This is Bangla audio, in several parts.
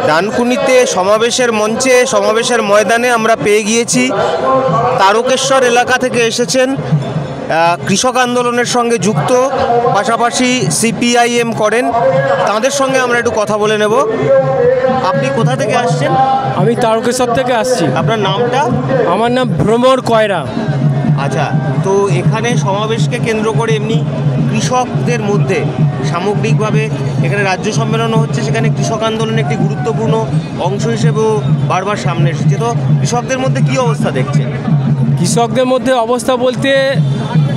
ডানকুনিতে সমাবেশের মঞ্চে, সমাবেশের ময়দানে আমরা পেয়ে গিয়েছি তারকেশ্বর এলাকা থেকে এসেছেন কৃষক আন্দোলনের সঙ্গে যুক্ত, পাশাপাশি সিপিআইএম করেন। তাদের সঙ্গে আমরা একটু কথা বলে নেব। আপনি কোথা থেকে আসছেন? আমি তারকেশ্বর থেকে আসছি। আপনার নামটা? আমার নাম ভ্রমর কয়রা। আচ্ছা, তো এখানে সমাবেশকে কেন্দ্র করে এমনি কৃষকদের মধ্যে সামগ্রিকভাবে এখানে রাজ্য সম্মেলনও হচ্ছে, সেখানে কৃষক আন্দোলনের একটি গুরুত্বপূর্ণ অংশ হিসেবেও বারবার সামনে এসেছে। তো কৃষকদের মধ্যে কী অবস্থা দেখছেন? কৃষকদের মধ্যে অবস্থা বলতে,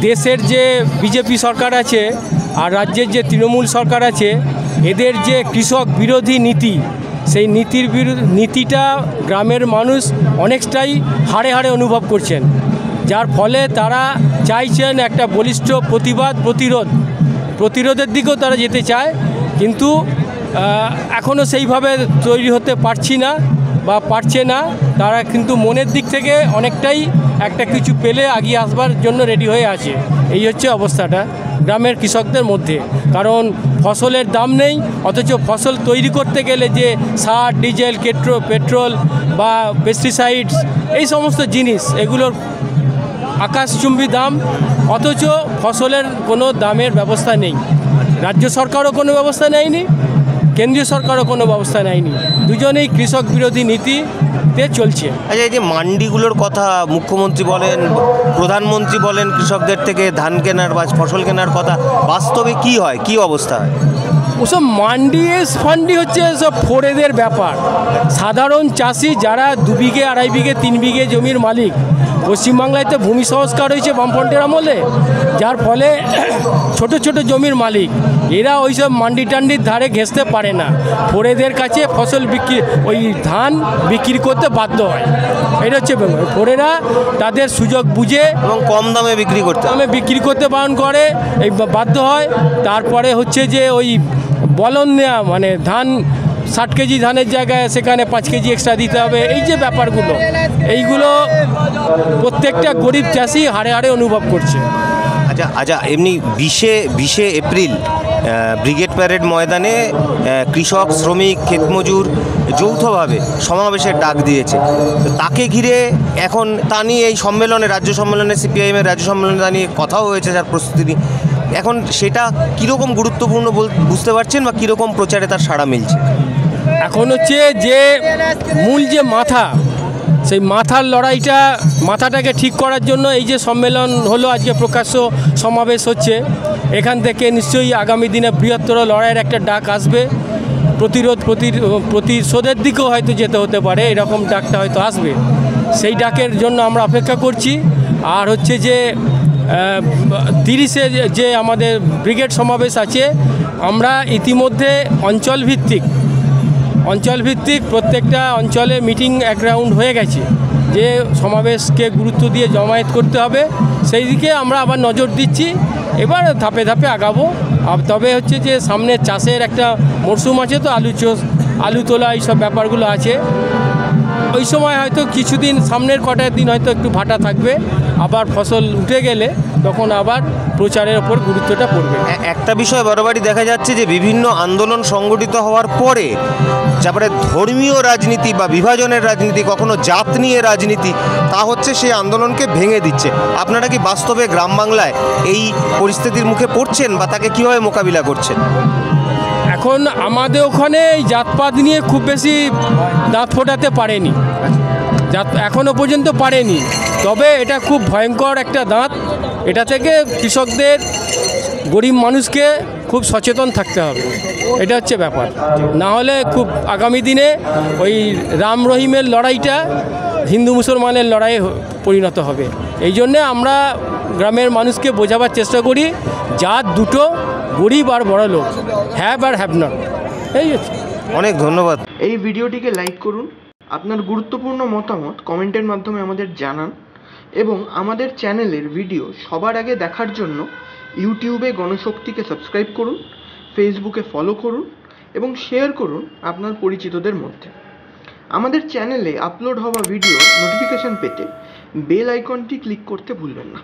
দেশের যে বিজেপি সরকার আছে আর রাজ্যের যে তৃণমূল সরকার আছে, এদের যে কৃষক বিরোধী নীতি, সেই নীতিটা গ্রামের মানুষ অনেকটাই হাড়ে হাড়ে অনুভব করছেন, যার ফলে তারা চাইছেন একটা বলিষ্ঠ প্রতিরোধের দিকেও তারা যেতে চায়, কিন্তু এখনও সেইভাবে তৈরি হতে পারছে না। তারা কিন্তু মনের দিক থেকে অনেকটাই একটা কিছু পেলে এগিয়ে আসবার জন্য রেডি হয়ে আছে। এই হচ্ছে অবস্থাটা গ্রামের কৃষকদের মধ্যে। কারণ ফসলের দাম নেই, অথচ ফসল তৈরি করতে গেলে যে সার, ডিজেল, পেট্রোল বা পেস্টিসাইডস, এই সমস্ত জিনিস, এগুলোর আকাশচুম্বী দাম, অথচ ফসলের কোনো দামের ব্যবস্থা নেই। রাজ্য সরকারও কোনো ব্যবস্থা নেয়নি, কেন্দ্রীয় সরকারও কোনো ব্যবস্থা নেয়নি। দুজনেই কৃষক বিরোধী নীতিতে চলছে। আচ্ছা, এই যে মান্ডিগুলোর কথা মুখ্যমন্ত্রী বলেন, প্রধানমন্ত্রী বলেন কৃষকদের থেকে ধান কেনার বা ফসল কেনার কথা, বাস্তবে কি হয়, কি অবস্থা হয়? ওসব ফান্ডি হচ্ছে সব ফোরেদের ব্যাপার। সাধারণ চাষি যারা 2 বিঘে, 2.5 বিঘে, 3 বিঘে জমির মালিক, পশ্চিমবাংলায় তো ভূমি সংস্কার হয়েছে বামফ্রন্টের আমলে, যার ফলে ছোট ছোট জমির মালিক এরা ওইসব মান্ডির ধারে ঘেঁষতে পারে না। ফোরেদের কাছে ধান বিক্রি করতে বাধ্য হয়। এটা হচ্ছে ফোরেরা তাদের সুযোগ বুঝে এবং কম দামে বিক্রি করতে বারণ করে, এই বাধ্য হয়। তারপরে হচ্ছে যে ওই বলন নেওয়া, মানে ধান 60 কেজি ধানের জায়গায় সেখানে 5 কেজি এক্সট্রা দিতে হবে। এই যে ব্যাপারগুলো, এইগুলো প্রত্যেকটা গরিব চাষি হাড়ে হাড়ে অনুভব করছে। আচ্ছা, এমনি 20শে এপ্রিল ব্রিগেড প্যারেড ময়দানে কৃষক, শ্রমিক, ক্ষেতমজুর যৌথভাবে সমাবেশের ডাক দিয়েছে। তাকে ঘিরে এখন তা নিয়ে এই সম্মেলনে, রাজ্য সম্মেলনে, সিপিআইএমের রাজ্য সম্মেলনে তা নিয়ে কথাও হয়েছে, যার প্রস্তুতি এখন সেটা কীরকম গুরুত্বপূর্ণ বুঝতে পারছেন, বা কীরকম প্রচারে তার সাড়া মিলছে? এখন হচ্ছে যে মূল যে সেই মাথার লড়াইটা, মাথাটাকে ঠিক করার জন্য এই যে সম্মেলন হলো, আজকে প্রকাশ্য সমাবেশ হচ্ছে, এখান থেকে নিশ্চয়ই আগামী দিনে বৃহত্তর লড়াইয়ের একটা ডাক আসবে। প্রতিশোধের দিকেও হয়তো যেতে হতে পারে, এরকম ডাকটা হয়তো আসবে। সেই ডাকের জন্য আমরা অপেক্ষা করছি। আর হচ্ছে যে 30শে যে আমাদের ব্রিগেড সমাবেশ আছে, আমরা ইতিমধ্যে অঞ্চলভিত্তিক প্রত্যেকটা অঞ্চলে মিটিং এক রাউন্ড হয়ে গেছে, যে সমাবেশকে গুরুত্ব দিয়ে জমায়েত করতে হবে, সেই দিকে আমরা আবার নজর দিচ্ছি। এবার ধাপে ধাপে আগাবো। তবে হচ্ছে যে সামনে চাষের একটা মরশুম আছে, তো আলু তোলা এইসব ব্যাপারগুলো আছে। ওই সময় হয়তো কিছুদিন, সামনের কটা দিন হয়তো একটু ভাটা থাকবে, আবার ফসল উঠে গেলে তখন আবার প্রচারের ওপর গুরুত্বটা পড়বে। একটা বিষয় বারবারই দেখা যাচ্ছে যে বিভিন্ন আন্দোলন সংগঠিত হওয়ার পরে তারপরে ধর্মীয় রাজনীতি বা বিভাজনের রাজনীতি, কখনো জাত নিয়ে রাজনীতি, তা হচ্ছে সেই আন্দোলনকে ভেঙে দিচ্ছে। আপনারা কি বাস্তবে গ্রাম বাংলায় এই পরিস্থিতির মুখে পড়ছেন, বা তাকে কীভাবে মোকাবিলা করছেন? এখন আমাদের ওখানে এই জাতপাত নিয়ে খুব বেশি দাঁত ফোটাতে পারেনি, এখনও পর্যন্ত পারেনি। তবে এটা খুব ভয়ঙ্কর একটা দাঁত। এটা থেকে কৃষকদের, গরিব মানুষকে খুব সচেতন থাকতে হবে। এটা হচ্ছে ব্যাপার। না হলে খুব আগামী দিনে ওই রাম রহিমের লড়াইটা হিন্দু মুসলমানের লড়াইয়ে পরিণত হবে। এই জন্যে আমরা গ্রামের মানুষকে বোঝাবার চেষ্টা করি, জাত দুটো, গরিব আর বড় লোক, হ্যাভ আর হ্যাভ নট। এই হচ্ছে। অনেক ধন্যবাদ। এই ভিডিওটিকে লাইক করুন, আপনার গুরুত্বপূর্ণ মতামত কমেন্টের মাধ্যমে আমাদের জানান, এবং আমাদের চ্যানেলের ভিডিও সবার আগে দেখার জন্য ইউটিউবে গণশক্তিকে সাবস্ক্রাইব করুন, ফেসবুকে ফলো করুন এবং শেয়ার করুন আপনার পরিচিতদের মধ্যে। আমাদের চ্যানেলে আপলোড হওয়া ভিডিও নোটিফিকেশন পেতে বেল আইকনটি ক্লিক করতে ভুলবেন না।